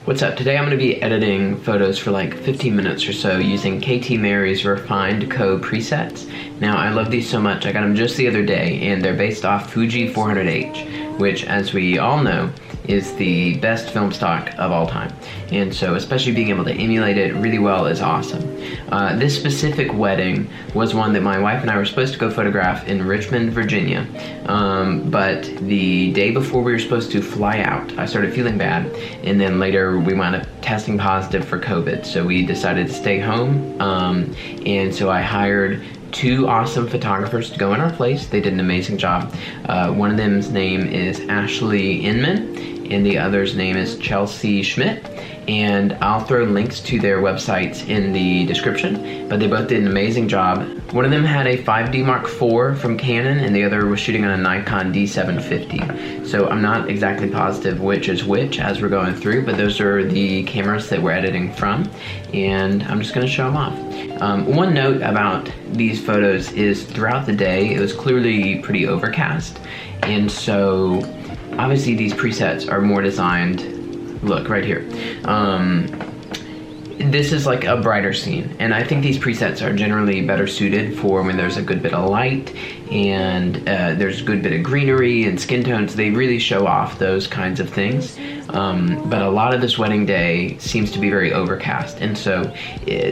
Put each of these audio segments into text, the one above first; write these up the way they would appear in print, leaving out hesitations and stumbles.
What's up? Today I'm going to be editing photos for like 15 minutes or so using KT Mary's Refined Co presets. Now I love these so much, I got them just the other day and they're based off Fuji 400h, which as we all know is the best film stock of all time. And so especially being able to emulate it really well is awesome. This specific wedding was one that my wife and I were supposed to go photograph in Richmond, Virginia. But the day before we were supposed to fly out, I started feeling bad, and then later we wound up testing positive for COVID. So we decided to stay home, and so I hired two awesome photographers to go in our place. They did an amazing job. One of them's name is Ashley Inman, and the other's name is Chelsea Schmidt. And I'll throw links to their websites in the description, but they both did an amazing job. One of them had a 5D Mark IV from Canon, and the other was shooting on a Nikon D750. So I'm not exactly positive which is which as we're going through, but those are the cameras that we're editing from, and I'm just gonna show them off. One note about these photos is throughout the day, it was clearly pretty overcast, and so obviously these presets are more designed. Look right here. This is like a brighter scene, and I think these presets are generally better suited for when there's a good bit of light and there's a good bit of greenery and skin tones. They really show off those kinds of things. But a lot of this wedding day seems to be very overcast, and so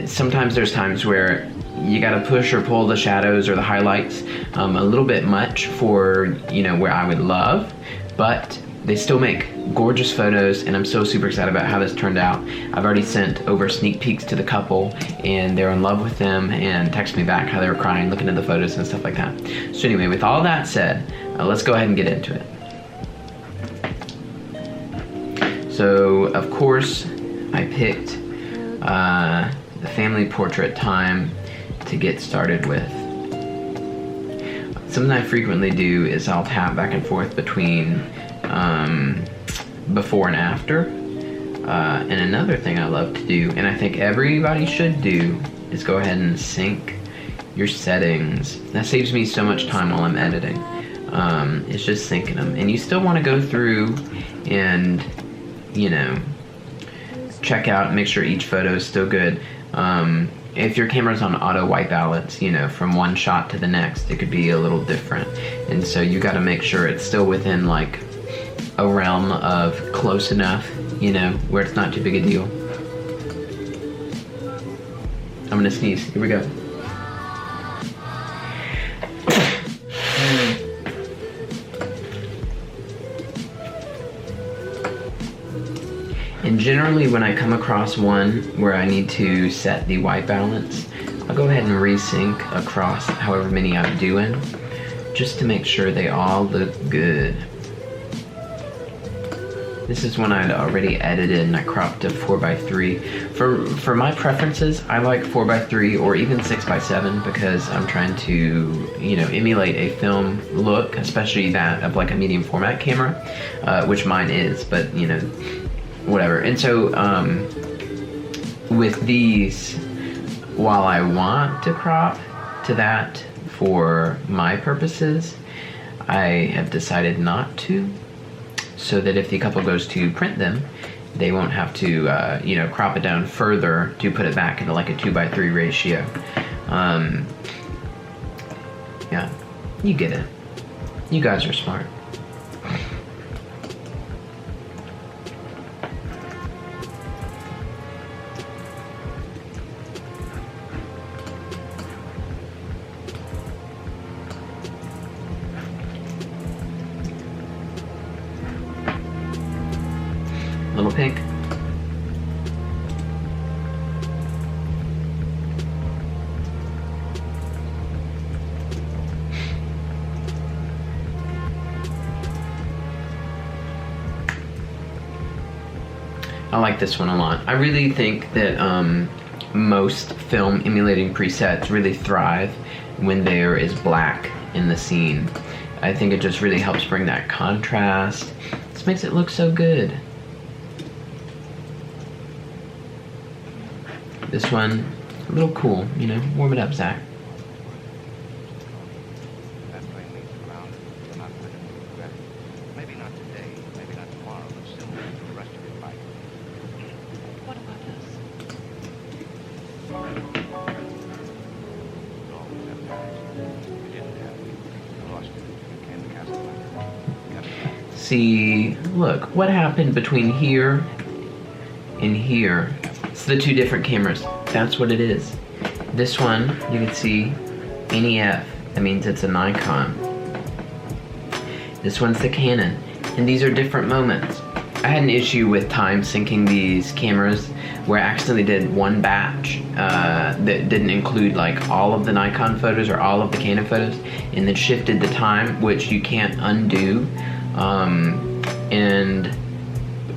sometimes there's times where you gotta push or pull the shadows or the highlights a little bit much for, you know, where I would love, but they still make gorgeous photos, and I'm so super excited about how this turned out. I've already sent over sneak peeks to the couple, and they're in love with them and text me back how they were crying looking at the photos and stuff like that. So anyway, with all that said, let's go ahead and get into it. So of course, I picked the family portrait time to get started with. Something I frequently do is I'll tap back and forth between before and after. And another thing I love to do, and I think everybody should do, is go ahead and sync your settings. That saves me so much time while I'm editing. It's just syncing them. And you still want to go through and, you know, check out and make sure each photo is still good. If your camera's on auto white balance, you know, from one shot to the next, it could be a little different. And so you gotta make sure it's still within like a realm of close enough, you know, where it's not too big a deal. I'm gonna sneeze, here we go. And generally when I come across one where I need to set the white balance, I'll go ahead and resync across however many I'm doing, just to make sure they all look good. This is one I'd already edited and I cropped to 4:3. For my preferences, I like 4:3 or even 6:7 because I'm trying to, you know, emulate a film look, especially that of like a medium format camera, which mine is, but you know, whatever. And so with these, while I want to crop to that for my purposes, I have decided not to, so that if the couple goes to print them, they won't have to, you know, crop it down further to put it back into like a 2:3 ratio. Yeah, you get it. You guys are smart. Little pink. I like this one a lot. I really think that most film emulating presets really thrive when there is black in the scene. I think it just really helps bring that contrast. This makes it look so good. This one, a little cool, you know, warm it up, Zach. Maybe not today, maybe not tomorrow, but still for the rest of your life. see, look, what happened between here and here. It's the two different cameras. That's what it is. This one, you can see NEF. That means it's a Nikon. This one's the Canon. And these are different moments. I had an issue with time syncing these cameras where I accidentally did one batch that didn't include like all of the Nikon photos or all of the Canon photos, and then shifted the time, which you can't undo, and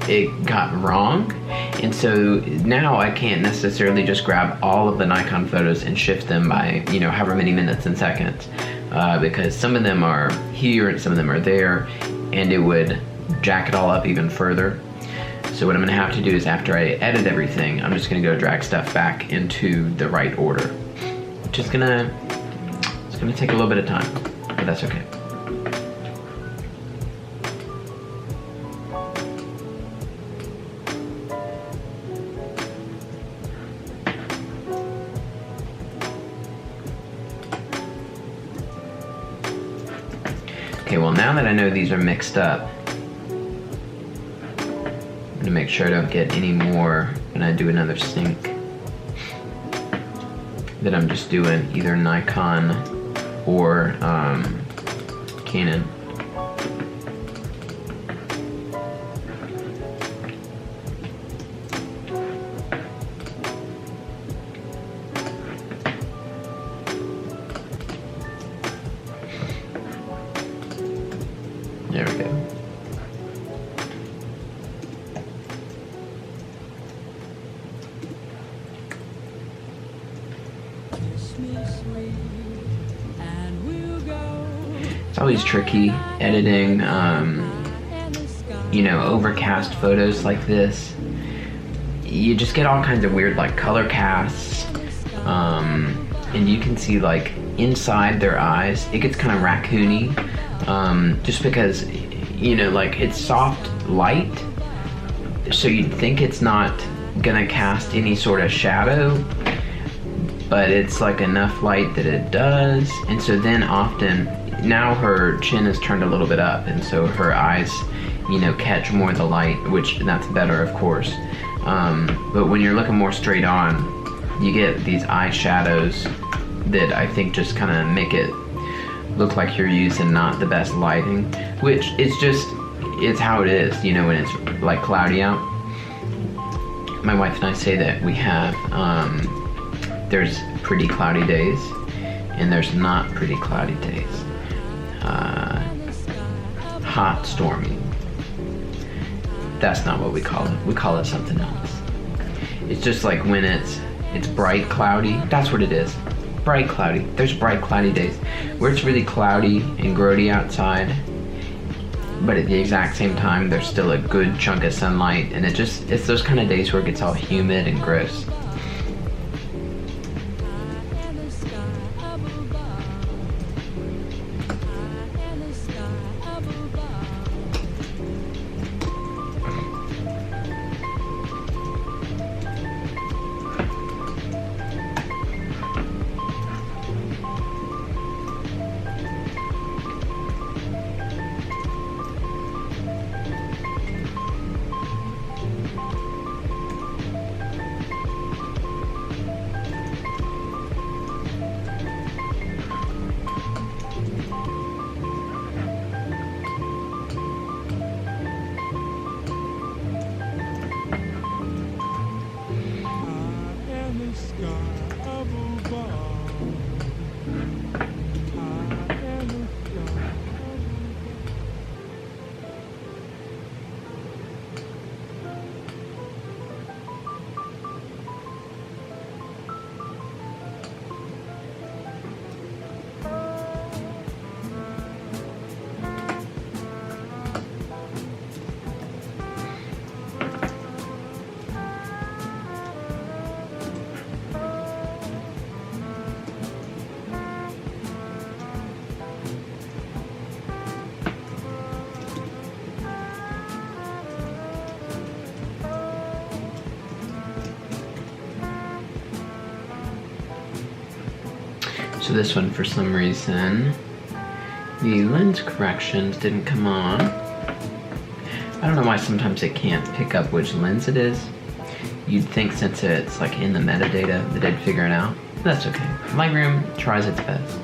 it got wrong. And so now I can't necessarily just grab all of the Nikon photos and shift them by, you know, however many minutes and seconds, because some of them are here and some of them are there, and it would jack it all up even further. So what I'm gonna have to do is, after I edit everything, I'm just gonna go drag stuff back into the right order, which is it's gonna take a little bit of time, but that's okay. Okay, well, now that I know these are mixed up, I'm gonna make sure I don't get any more when I do another sync, that I'm just doing either Nikon or Canon. There we go. It's always tricky editing, you know, overcast photos like this. You just get all kinds of weird like color casts, and you can see like inside their eyes, it gets kind of raccoony, just because, you know, like it's soft light, so you'd think it's not gonna cast any sort of shadow, but it's like enough light that it does. And so then often, now her chin is turned a little bit up, and so her eyes, you know, catch more of the light, which that's better, of course. But when you're looking more straight on, you get these eye shadows that I think just kind of make it look like you're using not the best lighting, which is just, it's how it is, you know, when it's like cloudy out. My wife and I say that we have, there's pretty cloudy days and there's not pretty cloudy days. Hot, stormy. That's not what we call it. We call it something else. It's just like when it's bright cloudy, that's what it is. Bright cloudy. There's bright cloudy days where it's really cloudy and grody outside, but at the exact same time there's still a good chunk of sunlight, and it's those kind of days where it gets all humid and gross. So this one, for some reason, the lens corrections didn't come on. I don't know why sometimes it can't pick up which lens it is. You'd think since it's like in the metadata that it'd figure it out. But that's okay. Lightroom tries its best.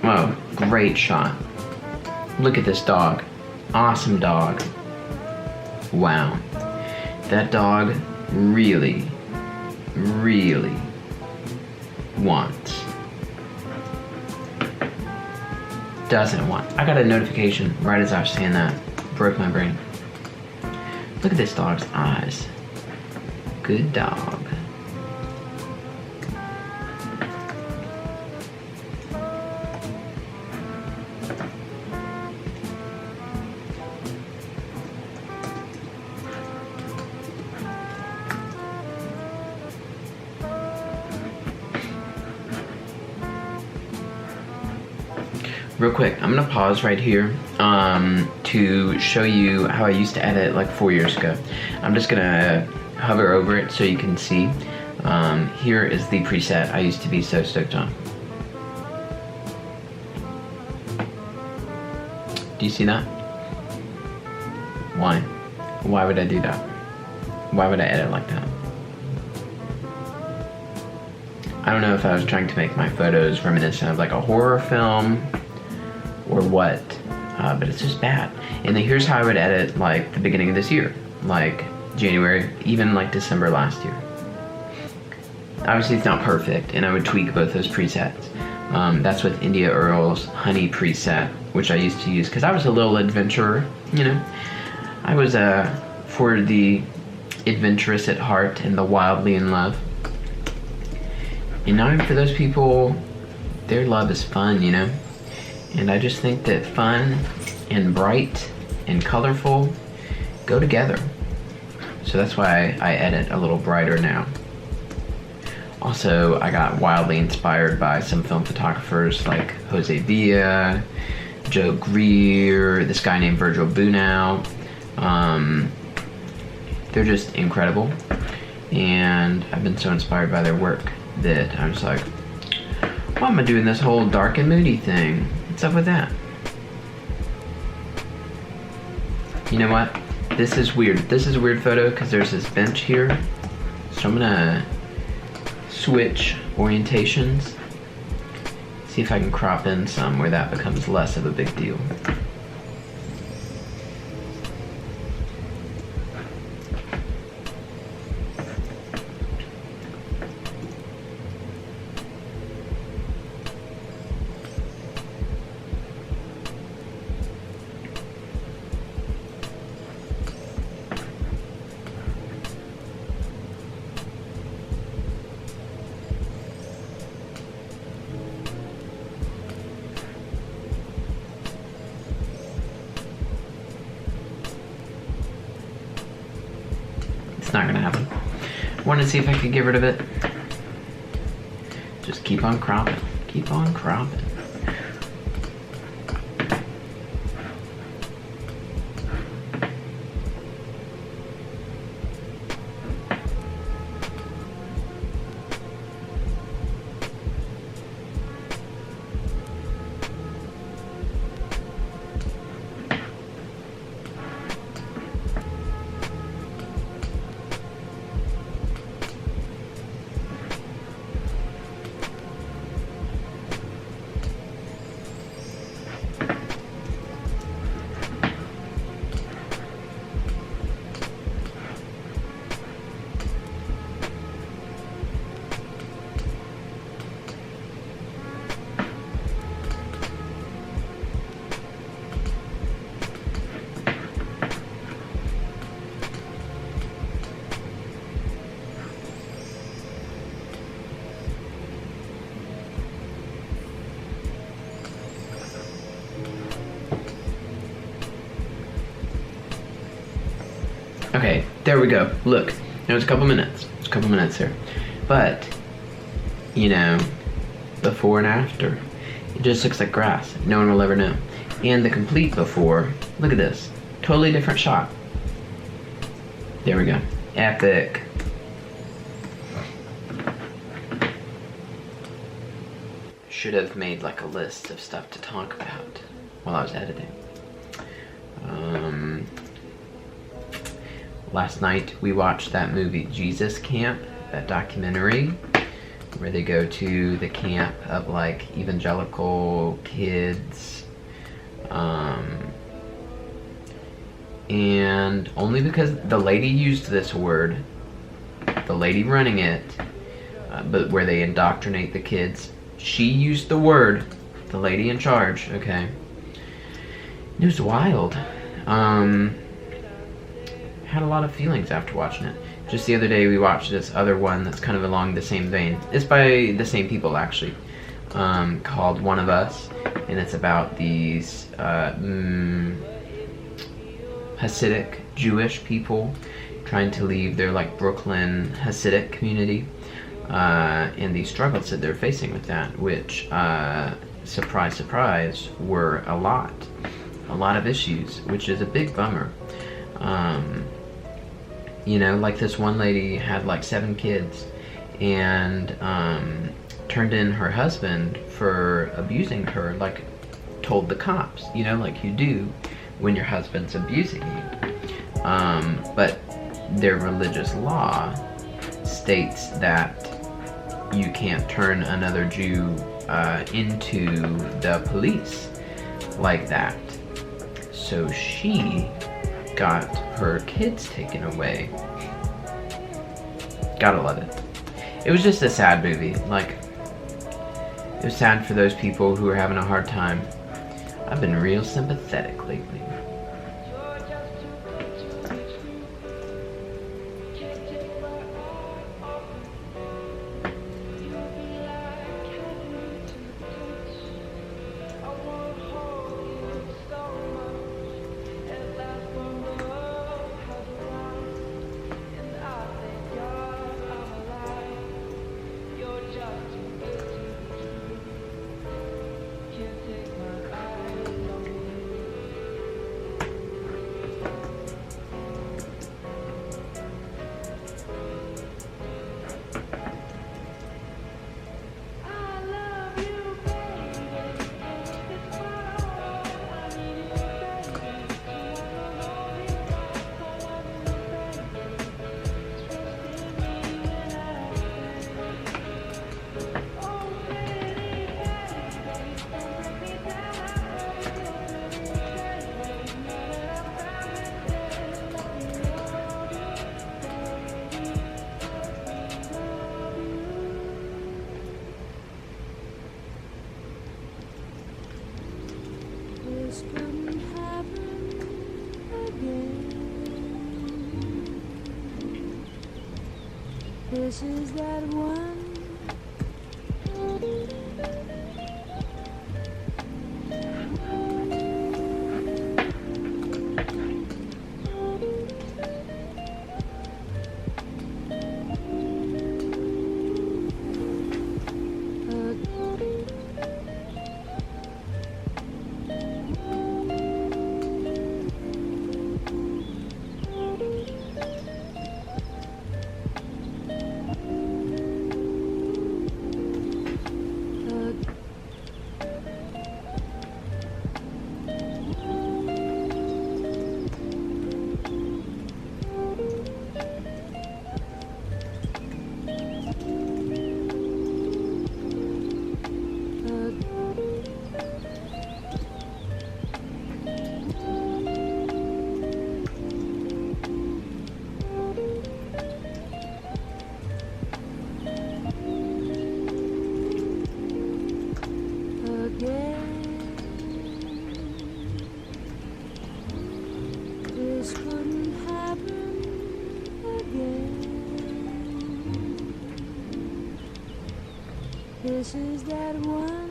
Oh, great shot. Look at this dog. Awesome dog. Wow. That dog really, really wants. Doesn't want. I got a notification right as I was saying that. Broke my brain. Look at this dog's eyes. Good dog. Real quick, I'm gonna pause right here to show you how I used to edit like 4 years ago. I'm just gonna hover over it so you can see. Here is the preset I used to be so stoked on. Do you see that? Why? Why would I do that? Why would I edit like that? I don't know if I was trying to make my photos reminiscent of like a horror film or what, but it's just bad. And then here's how I would edit like the beginning of this year, like January, even like December last year. Obviously it's not perfect, and I would tweak both those presets. That's with India Earl's Honey preset, which I used to use because I was a little adventurer, you know. I was for the adventurous at heart and the wildly in love. And now for those people, their love is fun, you know. And I just think that fun and bright and colorful go together. So that's why I edit a little brighter now. Also, I got wildly inspired by some film photographers like Jose Villa, Joe Greer, this guy named Virgil Bunau. They're just incredible. And I've been so inspired by their work that I'm just like, why am I doing this whole dark and moody thing? What's up with that? You know what? This is weird. This is a weird photo because there's this bench here. So I'm gonna switch orientations. See if I can crop in some where that becomes less of a big deal. It's not gonna happen. I wanted to see if I could get rid of it. Just keep on cropping. Keep on cropping. Okay, there we go. Look, it was a couple minutes. It's a couple minutes here. But, you know, before and after, it just looks like grass. No one will ever know. And the complete before, look at this. Totally different shot. There we go. Epic. Should have made like a list of stuff to talk about while I was editing. Last night we watched that movie Jesus Camp, that documentary where they go to the camp of like evangelical kids. And only because the lady used this word, the lady running it, but where they indoctrinate the kids, she used the word, the lady in charge, okay? It was wild. Had a lot of feelings after watching it. Just the other day we watched this other one that's kind of along the same vein. It's by the same people actually, called One of Us, and it's about these Hasidic Jewish people trying to leave their like Brooklyn Hasidic community, and the struggles that they're facing with that, which surprise surprise were a lot of issues, which is a big bummer. You know, like this one lady had like 7 kids and turned in her husband for abusing her, like told the cops, you know, like you do when your husband's abusing you. But their religious law states that you can't turn another Jew into the police like that. So she got her kids taken away. Gotta love it. It was just a sad movie. Like, it was sad for those people who are having a hard time. I've been real sympathetic lately. This is that one. This couldn't happen again. This is that one.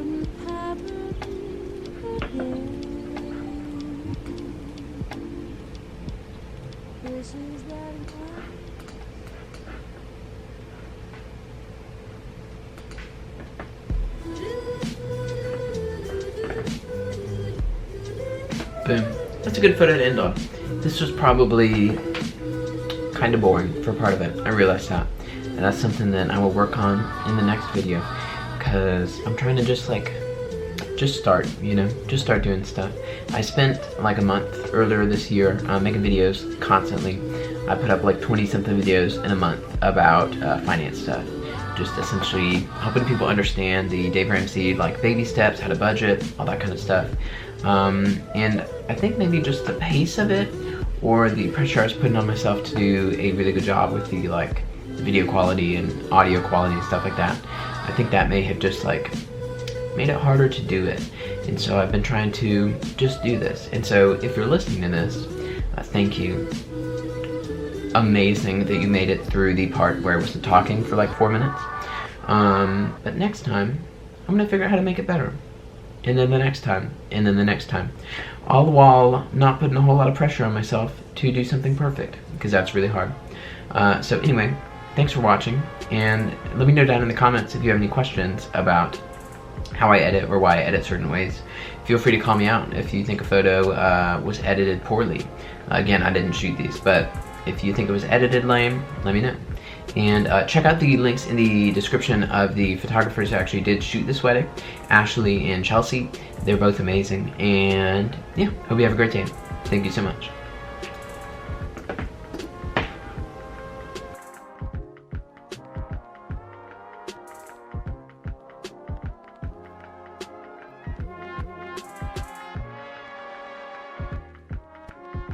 wouldn't happen again. This is that one. Boom. That's a good photo to end on. This was probably kind of boring for part of it. I realized that. And that's something that I will work on in the next video. Because I'm trying to just start, you know? Just start doing stuff. I spent like a month earlier this year making videos constantly. I put up like 20-something videos in a month about finance stuff. Just essentially helping people understand the Dave Ramsey like baby steps, how to budget, all that kind of stuff. And I think maybe just the pace of it or the pressure I was putting on myself to do a really good job with the like video quality and audio quality and stuff like that. I think that may have just like made it harder to do it. And so I've been trying to just do this. And so if you're listening to this, thank you. Amazing that you made it through the part where I wasn't talking for like 4 minutes. But next time, I'm gonna figure out how to make it better. And then the next time, and then the next time. All the while not putting a whole lot of pressure on myself to do something perfect, because that's really hard. So anyway, thanks for watching, and let me know down in the comments if you have any questions about how I edit or why I edit certain ways. Feel free to call me out if you think a photo was edited poorly. Again, I didn't shoot these, but if you think it was edited lame, let me know. And check out the links in the description of the photographers who actually did shoot this wedding, Ashley and Chelsea. They're both amazing. And yeah, hope you have a great day. Thank you so much.